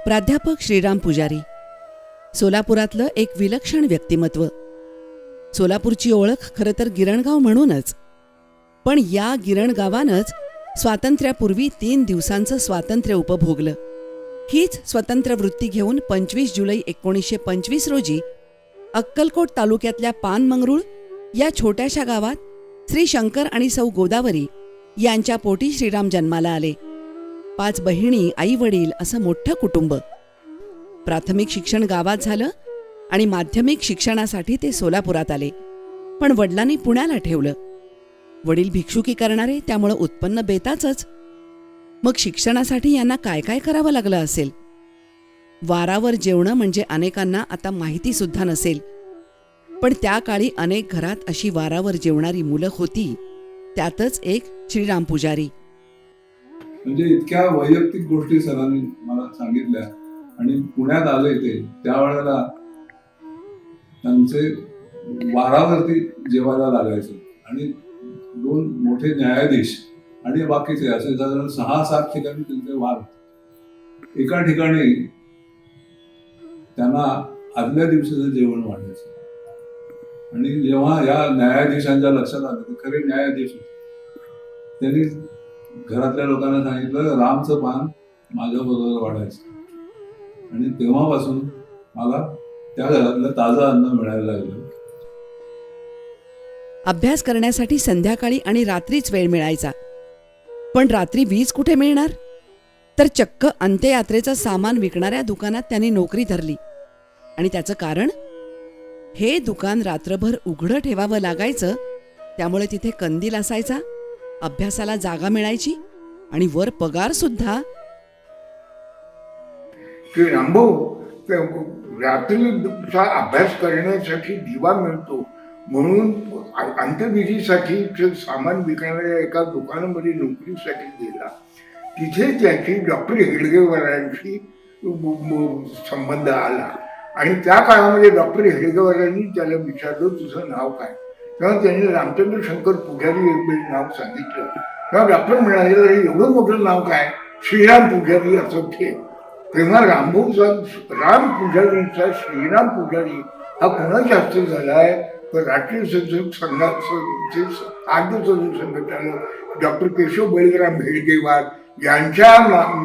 प्राध्यापक श्रीराम पुजारी, सोलापुरातलं एक विलक्षण व्यक्तिमत्व. सोलापूरची ओळख खरं तर गिरणगाव म्हणूनच, पण या गिरणगावानंच स्वातंत्र्यापूर्वी 3 दिवसांचं स्वातंत्र्य उपभोगलं. हीच स्वतंत्र वृत्ती घेऊन 25 जुलै 1925 रोजी अक्कलकोट तालुक्यातल्या पानमंगरूळ या छोट्याशा गावात श्री शंकर आणि सौ गोदावरी यांच्या पोटी श्रीराम जन्माला आले. 5 बहिणी, आई वडील असं मोठं कुटुंब. प्राथमिक शिक्षण गावात झालं आणि माध्यमिक शिक्षणासाठी ते सोलापुरात आले. पण वडिलांनी पुण्याला ठेवलं. वडील भिक्षुकी करणारे, त्यामुळं उत्पन्न बेताचंच. मग शिक्षणासाठी यांना काय काय करावं लागलं असेल. वारावर जेवणं म्हणजे अनेकांना आता माहिती सुद्धा नसेल, पण त्या काळी अनेक घरात अशी वारावर जेवणारी मुलं होती. त्यातच एक श्रीराम पुजारी. म्हणजे इतक्या वैयक्तिक गोष्टी सरांनी मला सांगितल्या. आणि पुण्यात आले ते त्यावेळेला त्यांचे वारावरती जेवायला लागायचं आणि 2 मोठे न्यायाधीश आणि बाकीचे असे साधारण 6-7 ठिकाणी त्यांचे वार. एका ठिकाणी त्यांना आदल्या दिवशीचं जेवण वाढायचं आणि जेव्हा या न्यायाधीशांच्या लक्षात आलं ते खरे न्यायाधीश होते, त्यांनी घरातल्या लोकांना सांगितलं रामचं पान माझ्या बरोबर वाढायचं. आणि तेव्हापासून मला त्या घरातलं ताजं अन्न मिळायला लागलं. अभ्यास करण्यासाठी संध्याकाळी आणि रात्रीच वेळ मिळायचा, पण रात्री वीज कुठे मिळणार. तर चक्क अंत्ययात्रेचं सामान विकणाऱ्या दुकानात त्यांनी नोकरी धरली. आणि त्याचं कारण, हे दुकान रात्रभर उघडं ठेवावं लागायचं, त्यामुळे तिथे कंदील असायचा, अभ्यासाला जागा मिळायची आणि वर पगार सुद्धा. की रामभाऊ रात्रीचा अभ्यास करण्यासाठी दिवा मिळतो म्हणून अंत्यविधीसाठी सामान विकणाऱ्या एका दुकानामध्ये नोकरीसाठी गेला. तिथे त्याची डॉक्टर हेडगेवारांशी संबंध आला आणि त्या काळामध्ये डॉक्टर हेडगेवारांनी त्याला विचारलं तुझं नाव काय. तेव्हा त्यांनी रामचंद्र शंकर पुजारी एक नाव सांगितलं. तेव्हा डॉक्टर म्हणाले एवढं मोठं नाव काय, श्रीराम पुजारी असं ठेव. तेव्हा रामभाऊचा राम पुजारीचा श्रीराम पुजारी हा पुन्हा हस्ते झालाय. तर राष्ट्रीय संघाचे आद्य संघटनानं डॉक्टर केशव बळीराम हेडगेवार यांच्या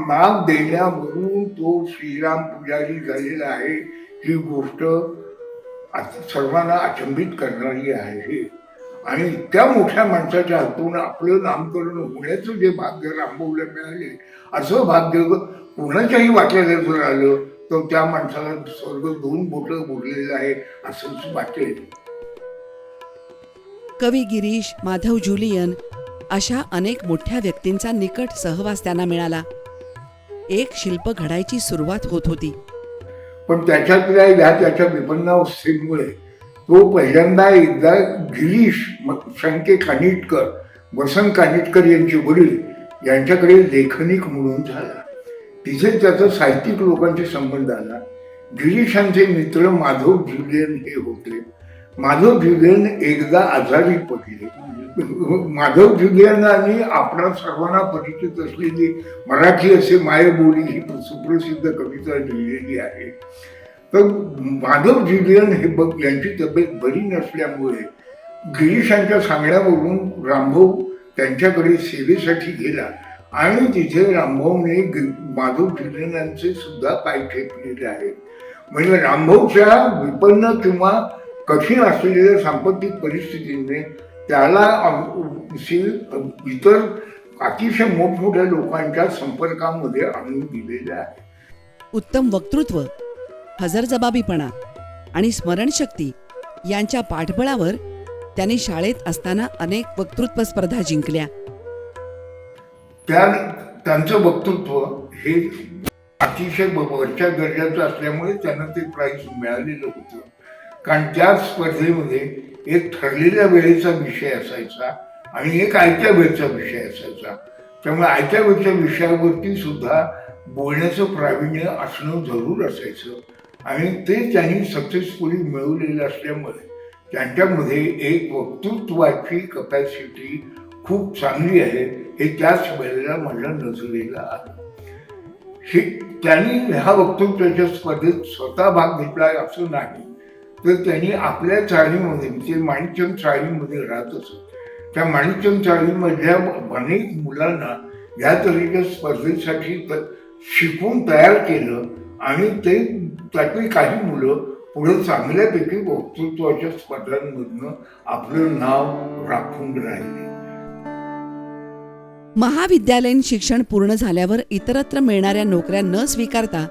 नाव देण्यावरून तो श्रीराम पुजारी झालेला आहे. ही गोष्ट सर्वांना अचंबित करणारी आहे. आणि इतक्या मोठ्या माणसाच्या हातून आपलं नामकरण होण्याचं जे भाग्य रामभाऊला मिळाले, असं भाग्य कोणाच्याही वाट्याला जर आलं तर त्या माणसाला स्वर्ग 2 बोटं बोललेलं आहे असंच वाटेल. कवी गिरीश, माधव जुलियन अशा अनेक मोठ्या व्यक्तींचा निकट सहवास त्यांना मिळाला. एक शिल्प घडायची सुरुवात होत होती. पण त्याच्यातल्या त्याच्या विपन्नावस्थेमुळे तो पहिल्यांदा एकदा गिरीश शंके कानिटकर, वसंत कानिटकर यांचे वडील यांच्याकडे लेखनिक म्हणून झाला. तिथे त्याचा साहित्यिक लोकांशी संबंध आला. गिरीशांचे मित्र माधव जुलियन हे होते. माधव जुलियन एकदा आजारी पडले. माधव जुलियनांनी आपल्या सर्वांना परिचित असलेली मराठी असे मायबोली ही सुप्रसिद्ध कविता लिहिलेली आहे. तर माधव जुलियन हे यांची तब्येत बरी नसल्यामुळे गिरीशांच्या सांगण्यावरून रामभाऊ त्यांच्याकडे सेवेसाठी गेला आणि तिथे रामभाऊने माधव जुलियनांचे सुद्धा पाय ठेपलेले आहेत. म्हणजे रामभाऊच्या विपन्न किंवा कठीण असलेल्या सांपत्तिक परिस्थितीने त्याला इतर अतिशय मोठमोठ्या लोकांच्या संपर्कामध्ये आणून दिलेले आहे. उत्तम वक्तृत्व, हजरजबाबीपणा आणि स्मरणशक्ती यांच्या पाठबळावर त्यांनी शाळेत असताना अनेक वक्तृत्व स्पर्धा जिंकल्या. त्यांचं वक्तृत्व हे अतिशय वरच्या दर्जाचं असल्यामुळे त्यांना ते प्राइज मिळालेलं होतं. कारण त्या स्पर्धेमध्ये एक ठरलेल्या वेळेचा विषय असायचा आणि एक आयत्या वेळेचा विषय असायचा. त्यामुळे आयत्या वेळेच्या विषयावरती सुद्धा बोलण्याचं प्रावीण्य असणं जरूर असायचं आणि ते त्यांनी सक्सेसफुली मिळवलेलं असल्यामुळे त्यांच्यामध्ये एक वक्तृत्वाची कपॅसिटी खूप चांगली आहे हे त्याच वेळेला माझ्या नजरेला आलं. त्यांनी ह्या वक्तृत्वाच्या स्पर्धेत स्वतः भाग घेतला असं नाही, तर त्यांनी आपल्या चाळीमध्ये म्हणजे माणिकचंद चाळीमध्ये राहत असत, त्या माणिकचंद चाळीमधल्या अनेक मुलांना या तऱ्हेच्या स्पर्धेसाठी शिकवून तयार केलं आणि ते त्यातली काही मुलं पुढे चांगल्यापैकी वक्तृत्वाच्या स्पर्धांमधनं आपलं नाव राखून राहिले. महाविद्यालयीन शिक्षण पूर्ण झाल्यावर इतरत्र मिळणाऱ्या नोकऱ्या न स्वीकारता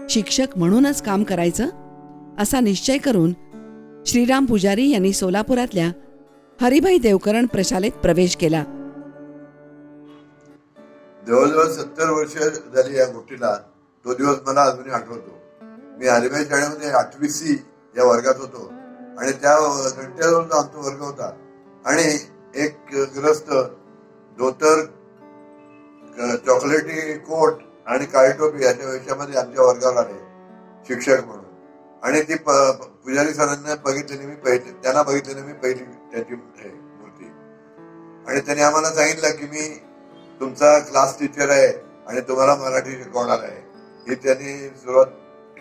शिक्षक म्हणूनच काम करायचं असा निश्चय करून श्रीराम पुजारी यांनी सोलापुरातल्या हरिभाई देवकरण प्रशालेत प्रवेश केला. जवळजवळ 70 वर्ष झाली या गोष्टीला. तो दिवस मला अजूनही आठवतो. मी हरिभाई शाळेमध्ये 8वी C या वर्गात होतो आणि त्या घंट्यावरचा आमचा वर्ग होता आणि एक ग्रस्त धोतर, चॉकलेटी कोट आणि काळी टोपी अशा वेशामध्ये आमच्या वर्गावर आले शिक्षक म्हणून. आणि ती पुजारी सरांना त्यांना बघितल्याने मी पहिली त्याची मूर्ती. आणि त्यांनी आम्हाला सांगितलं की मी तुमचा क्लास टीचर आहे आणि तुम्हाला मराठी शिकवणार आहे. ही त्यांनी सुरुवात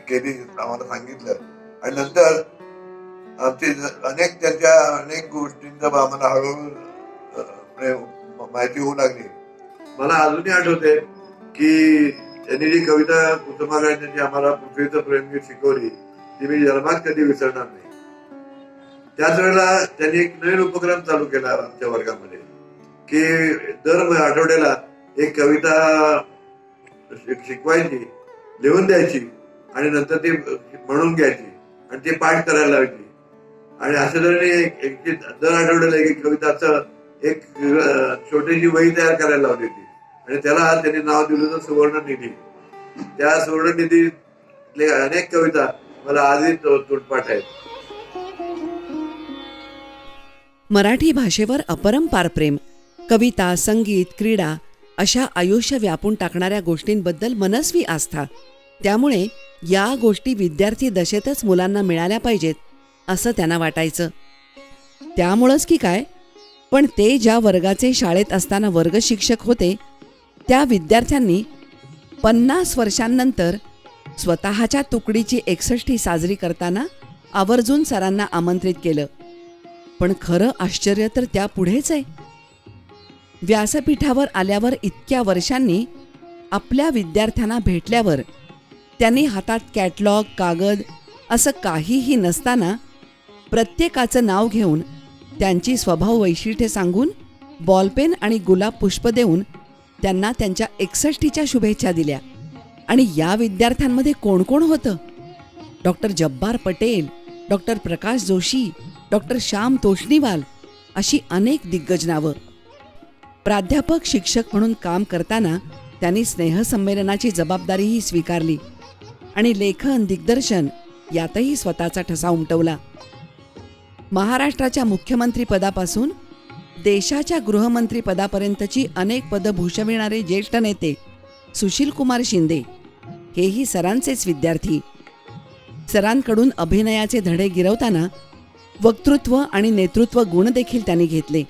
केली, आम्हाला सांगितलं. आणि नंतर आमची त्यांच्या अनेक गोष्टींचा आम्हाला हळूहळू माहिती होऊ लागली. मला अजूनही आठवते की त्यांनी जी कविता कुसुमाग्रजांची आम्हाला पृथ्वीचं प्रेमगीत शिकवली ती मी जन्मात कधी विसरणार नाही. त्याच वेळेला त्यांनी एक नवीन उपक्रम चालू केला आमच्या वर्गामध्ये की दर आठवड्याला एक कविता शिकवायची, लिहून द्यायची आणि नंतर ती म्हणून घ्यायची आणि ती पाठ करायला लावायची. आणि अशा तऱ्हेने दर आठवड्याला एक कविताचं एक छोटीशी वही तयार करायला लावली होती आणि त्याला त्यांनी नाव दिलं होतं सुवर्णनिधी. त्या सुवर्णनिधीतले अनेक कविता मला आजही तोंडपाठ आहेत. मराठी भाषेवर अपरंपार प्रेम, कविता, संगीत, क्रीडा अशा आयुष्य व्यापून टाकणाऱ्या गोष्टींबद्दल मनस्वी आस्था. त्यामुळे या गोष्टी विद्यार्थी दशेतच मुलांना मिळाल्या पाहिजेत असं त्यांना वाटायचं. त्यामुळंच की काय, पण ते ज्या वर्गाचे शाळेत असताना वर्ग शिक्षक होते त्या विद्यार्थ्यांनी 50 वर्षांनंतर स्वतःच्या तुकडीची 61 साजरी करताना आवर्जून सरांना आमंत्रित केलं. पण खरं आश्चर्य तर त्या पुढेच आहे. व्यासपीठावर आल्यावर इतक्या वर्षांनी आपल्या विद्यार्थ्यांना भेटल्यावर त्यांनी हातात कॅटलॉग, कागद असं काहीही नसताना प्रत्येकाचं नाव घेऊन त्यांची स्वभाव वैशिष्ट्ये सांगून बॉलपेन आणि गुलाब पुष्प देऊन त्यांना त्यांच्या 61च्या शुभेच्छा दिल्या. आणि या विद्यार्थ्यांमध्ये कोण कोण होतं? Doctor Jabbar Patel, doctor Prakash Joshi, doctor Shyam Toshniwal अशी अनेक दिग्गज नावं. प्राध्यापक शिक्षक म्हणून काम करताना त्यांनी स्नेहसंमेलनाची जबाबदारीही स्वीकारली आणि लेखन, दिग्दर्शन यातही स्वतःचा ठसा उमटवला. महाराष्ट्राच्या मुख्यमंत्रीपदापासून देशाच्या गृहमंत्रीपदापर्यंतची अनेक पदं भूषविणारे ज्येष्ठ नेते सुशीलकुमार शिंदे हेही सरांचेच विद्यार्थी. सरांकडून अभिनयाचे धडे गिरवताना वक्तृत्व आणि नेतृत्व गुण देखील त्यांनी घेतले.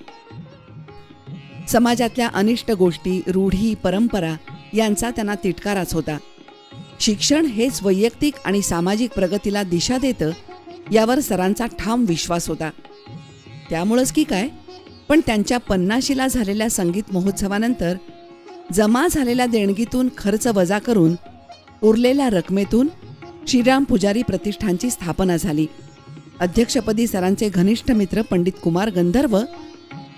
समाजातल्या अनिष्ट गोष्टी, रूढी, परंपरा यांचा त्यांना तिटकाराच होता. शिक्षण हेच वैयक्तिक आणि सामाजिक प्रगतीला दिशा देतं यावर सरांचा ठाम विश्वास होता. त्यामुळंच की काय, पण त्यांच्या 50शीला झालेल्या संगीत महोत्सवानंतर जमा झालेल्या देणगीतून खर्च वजा करून उरलेल्या रकमेतून श्रीराम पुजारी प्रतिष्ठानची स्थापना झाली. अध्यक्षपदी सरांचे घनिष्ठ मित्र पंडित कुमार गंधर्व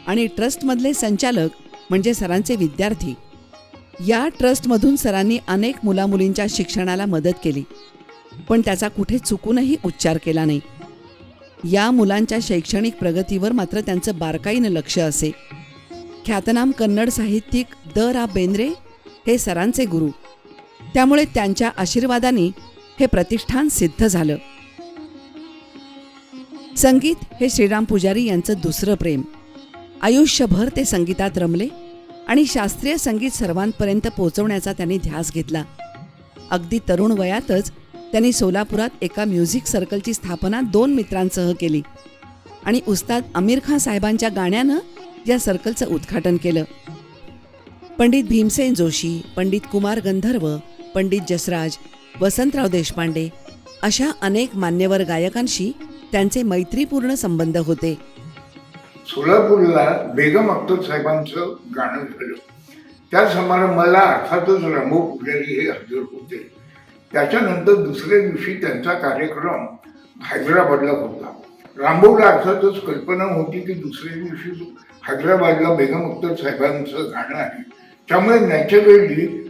आणि ट्रस्टमधले संचालक म्हणजे सरांचे विद्यार्थी. या ट्रस्टमधून सरांनी अनेक मुलामुलींच्या शिक्षणाला मदत केली, पण त्याचा कुठे चुकूनही उच्चार केला नाही. या मुलांच्या शैक्षणिक प्रगतीवर मात्र त्यांचं बारकाईनं लक्ष असे. ख्यातनाम कन्नड साहित्यिक द.रा. बेंद्रे हे सरांचे गुरु. त्यामुळे त्यांच्या आशीर्वादाने हे प्रतिष्ठान सिद्ध झालं. संगीत हे श्रीराम पुजारी यांचं दुसरं प्रेम. आयुष्यभर ते संगीतात रमले आणि शास्त्रीय संगीत सर्वांपर्यंत पोहोचवण्याचा त्यांनी ध्यास घेतला. अगदी तरुण वयातच त्यांनी सोलापुरात एका म्युझिक सर्कलची स्थापना 2 मित्रांसह केली आणि उस्ताद आमिर खान साहेबांच्या गाण्यानं या सर्कलचं उद्घाटन केलं. पंडित भीमसेन जोशी, पंडित कुमार गंधर्व, पंडित जसराज, वसंतराव देशपांडे अशा अनेक मान्यवर गायकांशी त्यांचे मैत्रीपूर्ण संबंध होते. सोलापूरला बेगम अख्तर साहेबांचं गाणं झालं. त्या समारंभाला अर्थातच रामभाऊ पुजारी हे हजर होते. त्याच्यानंतर दुसऱ्या दिवशी त्यांचा कार्यक्रम हैदराबादला होता. रामभाऊला अर्थातच कल्पना होती की दुसऱ्या दिवशी हैदराबादला बेगम अख्तर साहेबांचं गाणं आहे. त्यामुळे नॅचरली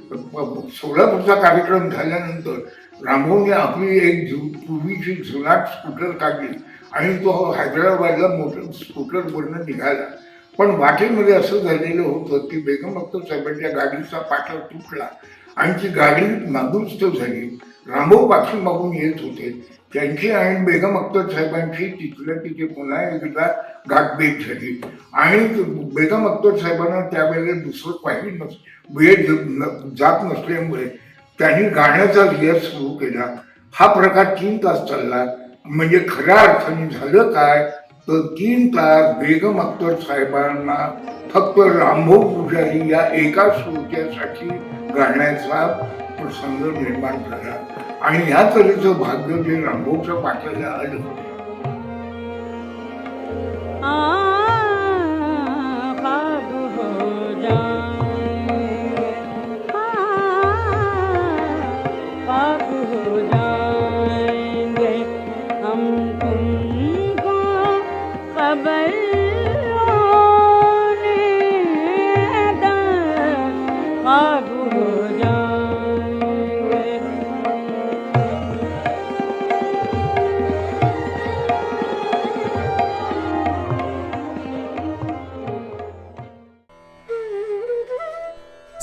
सोलापूरचा कार्यक्रम झाल्यानंतर रामभाऊने आपली एक पूर्वीची जुनाट स्कूटर काढली आणि तो हैदराबादला मोटर स्कूटरवरनं निघाला. पण वाटेमध्ये असं झालेलं होतं की बेगम अख्तर साहेबांच्या गाडीचा पाठा तुटला आणि ती गाडी नादुरुस्त झाली. रामभाऊ पाठून मागून येत होते. त्यांची आणि बेगम अख्तर साहेबांची तिथल्या तिथे पुन्हा एकदा गाठभेट झाली आणि बेगम अख्तर साहेबांना त्यावेळेला दुसरं काही वेळ जात नसल्यामुळे त्यांनी गाण्याचा रियाज सुरू केला. हा प्रकार 3 तास चालला. म्हणजे खऱ्या अर्थाने झालं काय तर 3 तास बेगम अख्तर साहेबांना फक्त रामभाऊ पुजारी या एका श्रोत्यासाठी गाण्याचा प्रसंग निर्माण झाला आणि ह्या तऱ्हेचं भाग्य जे रामभाऊच्या पाठीला आलं.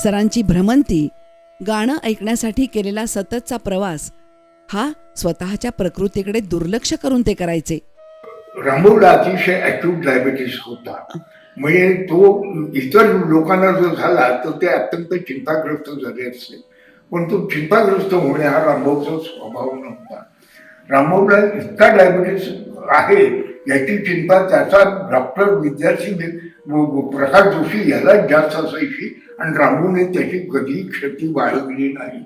सरांची भ्रमंती, गाणं ऐकण्यासाठी केलेला सततचा प्रवास हा स्वतःच्या प्रकृतीकडे दुर्लक्ष करून ते करायचे. रामभाऊला अतिशय ॲक्यूट डायबिटीस होता. म्हणजे तो इतर लोकांना जर झाला तर ते अत्यंत चिंताग्रस्त झाले असते. पण तो चिंताग्रस्त होणे हा रामभाऊचा स्वभाव नव्हता. रामभाऊला इतका डायबिटीस आहे याची चिंता त्याचा डॉक्टर विद्यार्थी प्रकाश जोशी याला जास्त असायची आणि रामभाऊने त्याची कधीही क्षती बाळगली नाही.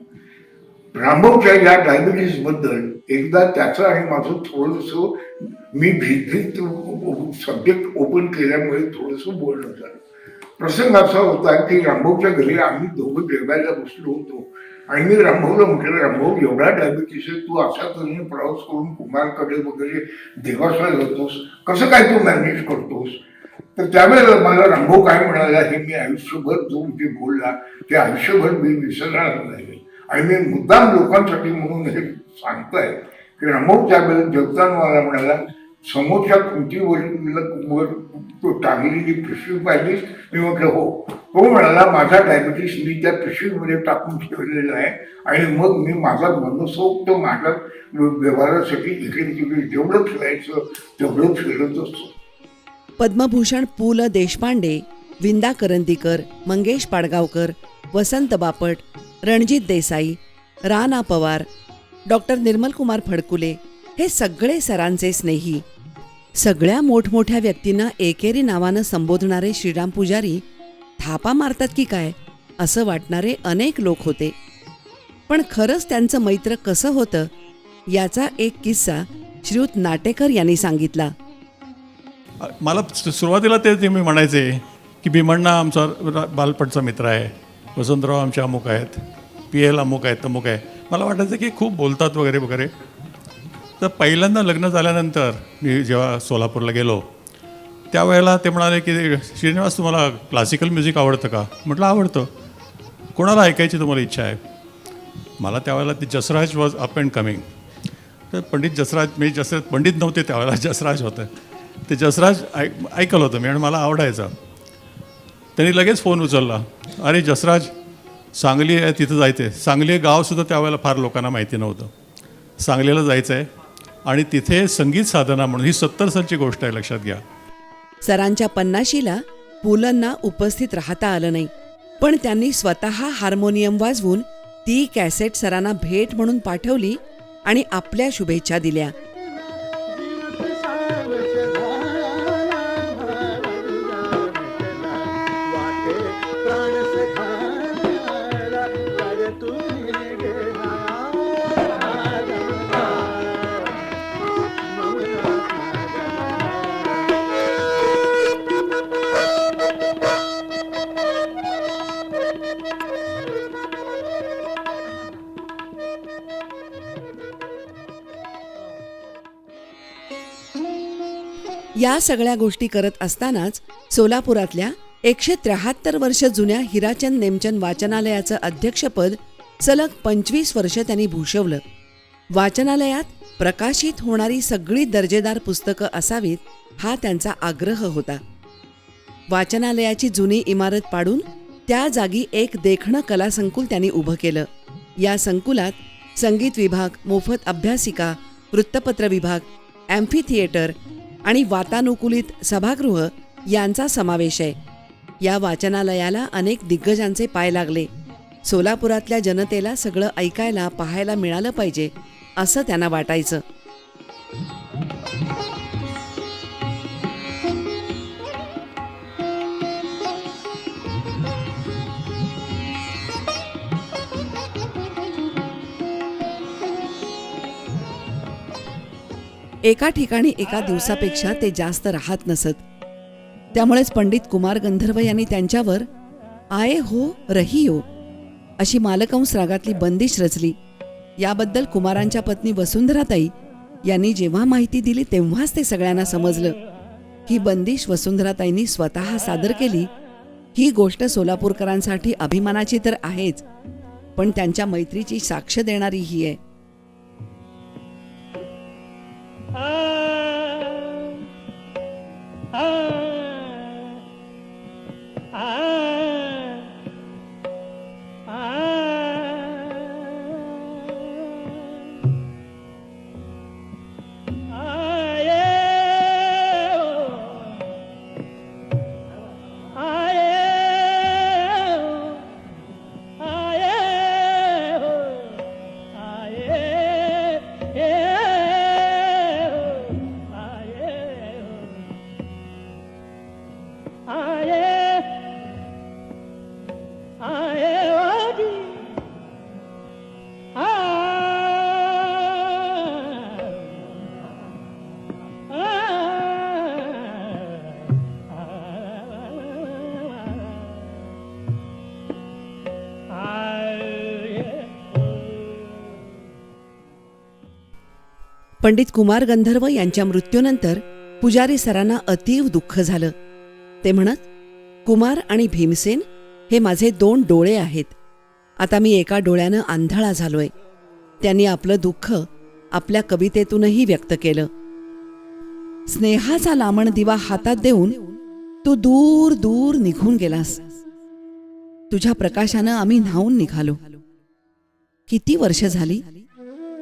रामभाऊच्या या डायबिटीस बद्दल एकदा त्याचं आणि माझं थोडंसं मी भीत सब्जेक्ट ओपन केल्यामुळे थोडंसं बोलणं झालं. प्रसंग असा होता की रामभाऊच्या घरी आम्ही दोघं जेवायला बसलो होतो आणि मी रामभाऊला म्हटलं, रामभाऊ एवढा डायबिटीस आहे, तू अशा तऱ्हेने प्रवास करून कुमारकडे वगैरे देवासला जातोस, कसं काय तू मॅनेज करतोस? तर त्यावेळेला मला रामभाऊ काय म्हणाला, हे मी आयुष्यभर जो जे बोलला ते आयुष्यभर मी विसरणार नाही आणि मी मुद्दाम लोकांसाठी म्हणून हे सांगताय की रामभाऊ त्यावेळेला जगताना मला म्हणाला, समोरच्या खुंटीवर टांगलेली पिशवी पाहिलीस? मी म्हटलं हो. तो म्हणाला, माझा डायबिटीस मी त्या पिशवीमध्ये टाकून ठेवलेला आहे आणि मग मी माझा मनसोक्त माझ्या व्यवहारासाठी इकडे तिकडे जेवढं फिरायचं तेवढं फिरत असतो. पद्मभूषण पु ल देशपांडे, विंदा करंदीकर, मंगेश पाडगावकर, वसंत बापट, रणजित देसाई, राणा पवार, डॉक्टर निर्मलकुमार फडकुले हे सगळे सरांचे स्नेही. सगळ्या मोठमोठ्या व्यक्तींना एकेरी नावानं संबोधणारे श्रीराम पुजारी थापा मारतात की काय असं वाटणारे अनेक लोक होते. पण खरंच त्यांचं मैत्र कसं होतं याचा एक किस्सा श्रीयुत नाटेकर यांनी सांगितला. मला सुरुवातीला ते मी म्हणायचे की भीमण्णा आमचा बालपणचा मित्र आहे, वसंतराव आमचे अमुक आहेत, PL अमुक आहेत, तमुक आहे. मला वाटायचं की खूप बोलतात वगैरे वगैरे. तर पहिल्यांदा लग्न झाल्यानंतर मी जेव्हा सोलापूरला गेलो त्यावेळेला ते म्हणाले की श्रीनिवास तुम्हाला क्लासिकल म्युझिक आवडतं का? म्हटलं आवडतं. कोणाला ऐकायची तुम्हाला इच्छा आहे? मला त्यावेळेला ते Jasraj was up and coming. तर पंडित जसराज, मी जसराज पंडित नव्हते त्यावेळेला, जसराज होतं. ते जसराज ऐकलं होतं मी आणि मला आवडायचं. त्यांनी लगेच फोन उचलला, अरे जसराज, सांगली आहे तिथं जायचं आहे. सांगली हे गावसुद्धा त्यावेळेला फार लोकांना माहिती नव्हतं. सांगलीला जायचं आहे आणि तिथे संगीत साधना म्हणून, ही 70 सालची गोष्ट आहे, लक्षात घ्या. सरांच्या 50शीला पुलंना उपस्थित राहता आलं नाही, पण त्यांनी स्वतः हार्मोनियम वाजवून ती कॅसेट सरांना भेट म्हणून पाठवली आणि आपल्या शुभेच्छा दिल्या. या सगळ्या गोष्टी करत असतानाच सोलापुरातल्या 173 वर्ष जुन्या हिराचंद नेमचंद वाचनालयाचं अध्यक्षपद सलग 25 वर्ष त्यांनी भूषवलं. वाचनालयात प्रकाशित होणारी सगळी दर्जेदार पुस्तकं असावीत हा त्यांचा आग्रह होता. वाचनालयाची जुनी इमारत पाडून त्या जागी एक देखणं कला संकुल त्यांनी उभं केलं. या संकुलात संगीत विभाग, मोफत अभ्यासिका, वृत्तपत्र विभाग, ॲम्फी थिएटर आणि वातानुकूलित सभागृह यांचा समावेश आहे. या वाचनालयाला अनेक दिग्गजांचे पाय लागले. सोलापुरातल्या जनतेला सगळं ऐकायला पाहायला मिळालं पाहिजे असं त्यांना वाटायचं. एका ठिकाणी एका दिवसापेक्षा ते जास्त राहत नसत. त्यामुळेच पंडित कुमार गंधर्व यांनी त्यांच्यावर आये हो रहियो अशी मालकंस रागातली बंदिश रचली. याबद्दल कुमारांच्या पत्नी वसुंधराताई यांनी जेव्हा माहिती दिली तेव्हाच ते सगळ्यांना समजलं. ही बंदिश वसुंधराताईंनी स्वतः सादर केली. ही गोष्ट सोलापूरकरांसाठी अभिमानाची तर आहेच, पण त्यांच्या मैत्रीची साक्ष देणारी ही आहे. पंडित कुमार गंधर्व यांच्या मृत्यूनंतर पुजारी सरांना अतीव दुःख झालं. ते म्हणत, कुमार आणि भीमसेन हे माझे 2 डोळे आहेत. आता मी एका डोळ्यानं आंधळा झालोय. त्यांनी आपलं दुःख आपल्या कवितेतूनही व्यक्त केलं. स्नेहाचा लामण दिवा हातात देऊन तू दूर दूर निघून गेलास. तुझ्या प्रकाशानं आम्ही न्हावून निघालो. किती वर्ष झाली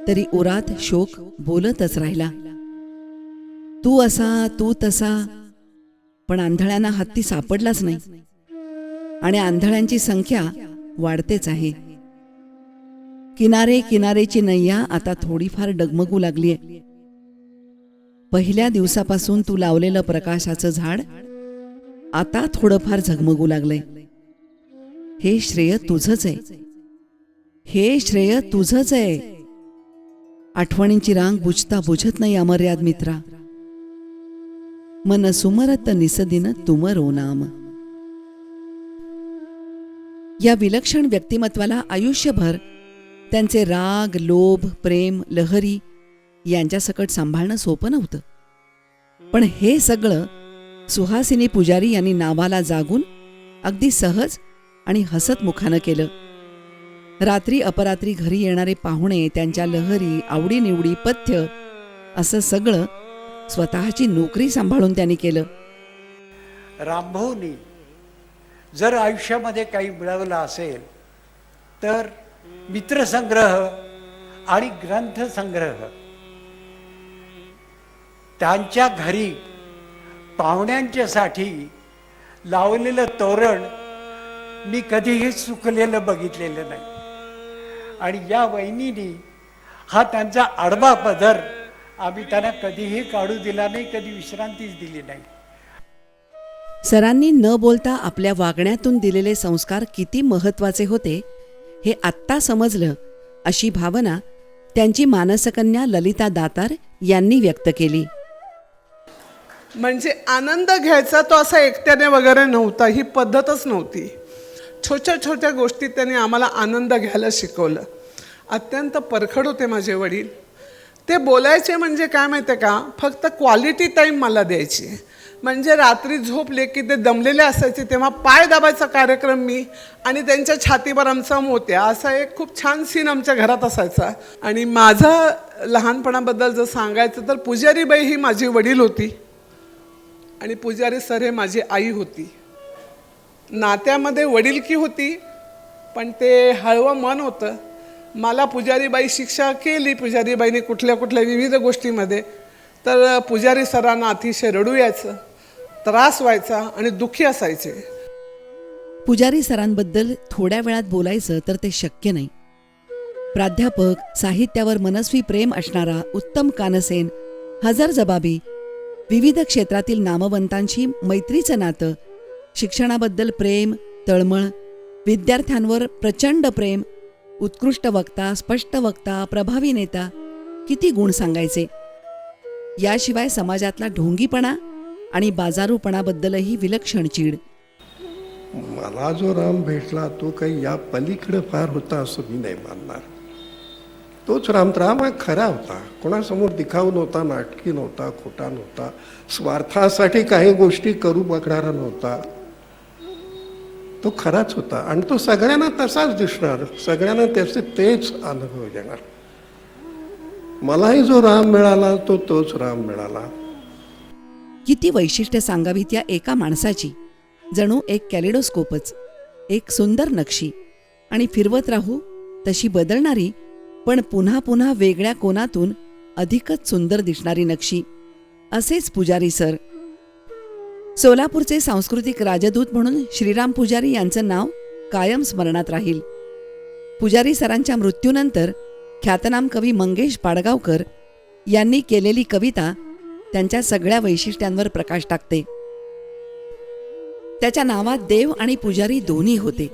तरी उरात शोक बोलतच राहिला. तू असा तू तसा, पण आंधळ्यांना हत्ती सापडलाच नाही आणि आंधळ्यांची संख्या वाढतेच आहे. किनारे किनारेची नैया आता थोडीफार डगमगू लागलीय. पहिल्या दिवसापासून तू लावलेलं प्रकाशाचं झाड आता थोडंफार झगमगू लागलंय. हे श्रेय तुझंच आहे, हे श्रेय तुझंच आहे. आठवणींची रांग बुजता बुझत नाही अमर्याद मित्रा. मन सुमरत निसदिन तुमरो नाम. या विलक्षण व्यक्तिमत्वाला आयुष्यभर त्यांचे राग, लोभ, प्रेम, लहरी यांच्यासकट सांभाळणं सोपं नव्हतं. पण हे सगळं सुहासिनी पुजारी यांनी नावाला जागून अगदी सहज आणि हसत मुखानं केलं. रात्री अपरात्री घरी येणारे पाहुणे, त्यांच्या लहरी, आवडीनिवडी, पथ्य असं सगळं स्वतःची नोकरी सांभाळून त्यांनी केलं. रामभाऊनी जर आयुष्यामध्ये काही मिळवलं असेल तर मित्रसंग्रह आणि ग्रंथसंग्रह. त्यांच्या घरी पाहुण्यांच्यासाठी लावलेलं तोरण मी कधीही चुकलेलं बघितलेलं नाही. आणि या वहिनीनी हा त्यांचा आडवा पदर आम्ही त्यांना कधीही काढू दिला नाही, कधी विश्रांतीच दिली नाही. सरांनी न बोलता आपल्या वागण्यातून दिलेले संस्कार किती महत्वाचे होते हे आत्ता समजलं, अशी भावना त्यांची मानसकन्या ललिता दातार यांनी व्यक्त केली. म्हणजे आनंद घ्यायचा तो असा एकट्याने वगैरे नव्हता, ही पद्धतच नव्हती. छोट्या छोट्या गोष्टीत त्यांनी आम्हाला आनंद घ्यायला शिकवलं. अत्यंत परखड होते माझे वडील. ते बोलायचे म्हणजे काय माहिती आहे का, फक्त क्वालिटी टाईम मला द्यायची. म्हणजे रात्री झोपले की ते दमलेले असायचे तेव्हा पाय दाबायचा कार्यक्रम मी, आणि त्यांच्या छातीवर आमचा मोत्या, असा एक खूप छान सीन आमच्या घरात असायचा. आणि माझा लहानपणाबद्दल जर सांगायचं तर पुजारीबाई ही माझी वडील होती आणि पुजारी सर हे माझी आई होती. नात्यामध्ये वडिलकी होती, पण ते हळवं मन होतं. मला पुजारीबाई शिक्षा केली, पुजारीबाईंनी कुठल्या कुठल्या विविध गोष्टीमध्ये, तर पुजारी सरांना अतिशय रडू यायचं, त्रास व्हायचा आणि दुःखी असायचे. पुजारी सरांबद्दल थोड्या वेळात बोलायचं तर ते शक्य नाही. प्राध्यापक, साहित्यावर मनस्वी प्रेम असणारा उत्तम कानसेन, हजरजबाबी, विविध क्षेत्रातील नामवंतांशी मैत्रीचं नातं, शिक्षणाबद्दल प्रेम, तळमळ, विद्यार्थ्यांवर प्रचंड प्रेम, उत्कृष्ट वक्ता, स्पष्ट वक्ता, प्रभावी नेता, किती गुण सांगायचे. याशिवाय समाजातला ढोंगीपणा आणि बाजारूपणाबद्दलही विलक्षण चीड. मला जो राम भेटला तो काही या पलीकडे फार होता असं मी नाही मानणार. तोच राम हा खरा होता. कोणासमोर दिखाऊ नव्हता, नाटकी नव्हता, खोटा नव्हता, स्वार्थासाठी काही गोष्टी करू बघणारा नव्हता. तो खराच होता आणि तो सगळ्यांना तसाच दिसणार, सगळ्यांना त्याचे तेच अनुभव देणार. मलाही जो राम मिळाला तो तोच राम मिळाला. किती वैशिष्ट्य सांगावीत या एका माणसाची, जणू एक कॅलिडोस्कोपच, एक सुंदर नक्षी, आणि फिरवत राहू तशी बदलणारी पण पुन्हा पुन्हा वेगळ्या कोनातून अधिकच सुंदर दिसणारी नक्षी. असेच पुजारी सर. सोलापूरचे सांस्कृतिक राजदूत म्हणून श्रीराम पुजारी यांचं नाव कायम स्मरणात राहील. पुजारी सरांच्या मृत्यूनंतर ख्यातनाम कवी मंगेश पाडगावकर यांनी केलेली कविता त्यांच्या सगळ्या वैशिष्ट्यांवर प्रकाश टाकते. त्याच्या नावात देव आणि पुजारी दोन्ही होते.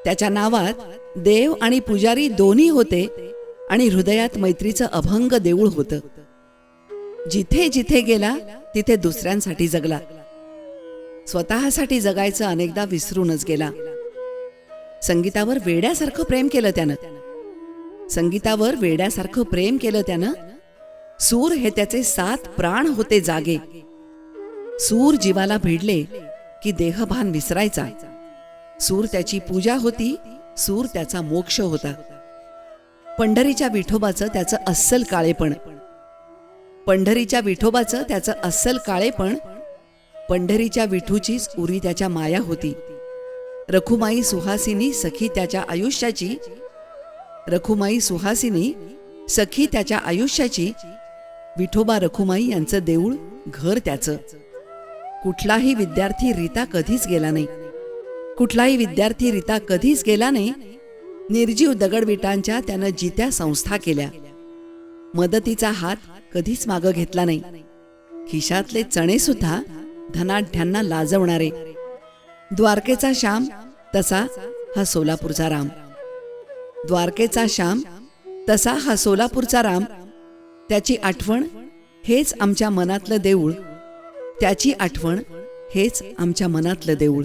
त्याच्या नावात देव आणि पुजारी दोन्ही होते आणि हृदयात मैत्रीचं अभंग देऊळ होतं. जिथे जिथे गेला तिथे दुसऱ्यांसाठी जगला. स्वतःसाठी जगायचं अनेकदा विसरूनच गेला. संगीतावर वेड्यासारखं प्रेम केलं त्यानं. संगीतावर वेड्यासारखं प्रेम केलं त्यानं. सूर हे त्याचे 7 प्राण होते जागे. सूर जीवाला भिडले की देहभान विसरायचा. सूर त्याची पूजा होती, सूर त्याचा मोक्ष होता. पंढरीच्या विठोबाचं त्याचं अस्सल काळेपण, पंढरीच्या विठोबाचं त्याचं अस्सल काळेपण, पंढरीच्या विठूचीच उरी त्याच्या माया होती. रखुमाई सुहासिनी सखी त्याच्या आयुष्याची, रखुमाई सुहासिनी सखी त्याच्या आयुष्याची, विठोबा रखुमाई यांचं देऊळ घर त्याचं. कुठलाही विद्यार्थी रीता कधीच गेला नाही. कुठलाही विद्यार्थी रीता कधीच गेला नाही. निर्जीव दगडविटांच्या त्यानं जित्या संस्था केल्या. मदतीचा हात कधीच मागं घेतला नाही. खिशातले चणे सुद्धा धनाढ्यांना लाजवणारे. द्वारकेचा श्याम तसा हा सोलापूरचा राम. द्वारकेचा श्याम तसा हा सोलापूरचा राम. त्याची आठवण हेच आमच्या मनातलं देऊळ. त्याची आठवण हेच आमच्या मनातलं देऊळ.